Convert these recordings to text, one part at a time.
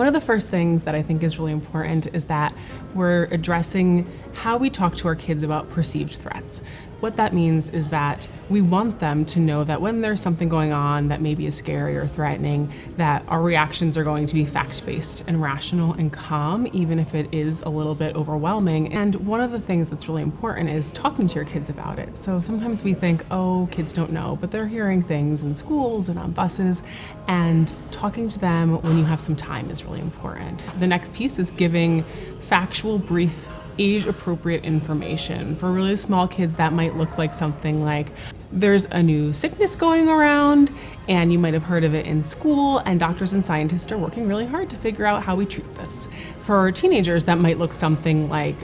One of the first things that I think is really important is that we're addressing how we talk to our kids about perceived threats. What that means is that we want them to know that when there's something going on that maybe is scary or threatening, that our reactions are going to be fact-based and rational and calm, even if it is a little bit overwhelming. And one of the things that's really important is talking to your kids about it. So sometimes we think, oh, kids don't know, but they're hearing things in schools and on buses, and talking to them when you have some time is really important. The next piece is giving factual, brief, age-appropriate information. For really small kids, that might look like something like, there's a new sickness going around, and you might have heard of it in school, and doctors and scientists are working really hard to figure out how we treat this. For teenagers, that might look something like,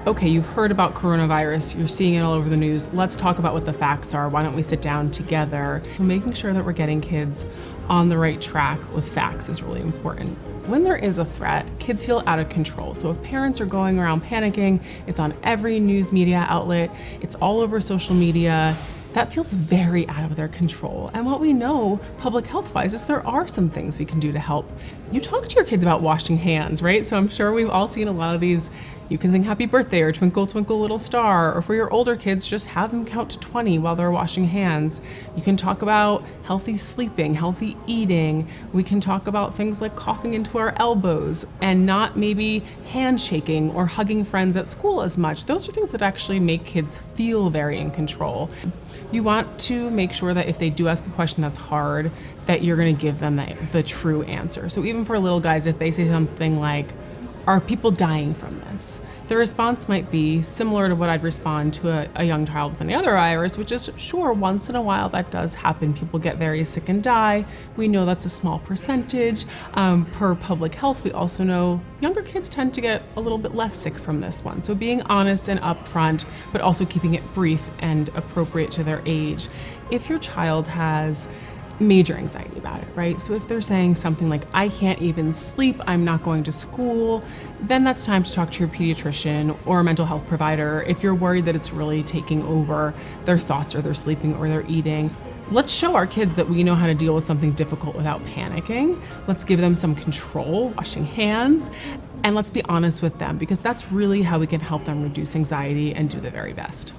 okay, you've heard about coronavirus, you're seeing it all over the news, let's talk about what the facts are, why don't we sit down together? So making sure that we're getting kids on the right track with facts is really important. When there is a threat, kids feel out of control. So if parents are going around panicking, it's on every news media outlet, it's all over social media, that feels very out of their control. And what we know, public health-wise, is there are some things we can do to help. You talk to your kids about washing hands, right? So I'm sure we've all seen a lot of these, you can sing happy birthday or twinkle, twinkle, little star, or for your older kids, just have them count to 20 while they're washing hands. You can talk about healthy sleeping, healthy eating. We can talk about things like coughing into our elbows and not maybe handshaking or hugging friends at school as much. Those are things that actually make kids feel very in control. You want to make sure that if they do ask a question that's hard, that you're gonna give them the true answer. So even for little guys, if they say something like, are people dying from this? The response might be similar to what I'd respond to a young child with any other virus, which is, sure, once in a while that does happen. People get very sick and die. We know that's a small percentage. Per public health, we also know younger kids tend to get a little bit less sick from this one. So being honest and upfront, but also keeping it brief and appropriate to their age. If your child has major anxiety about it, right? So if they're saying something like, I can't even sleep, I'm not going to school, then that's time to talk to your pediatrician or a mental health provider if you're worried that it's really taking over their thoughts or their sleeping or their eating. Let's show our kids that we know how to deal with something difficult without panicking. Let's give them some control, washing hands, and let's be honest with them, because that's really how we can help them reduce anxiety and do the very best.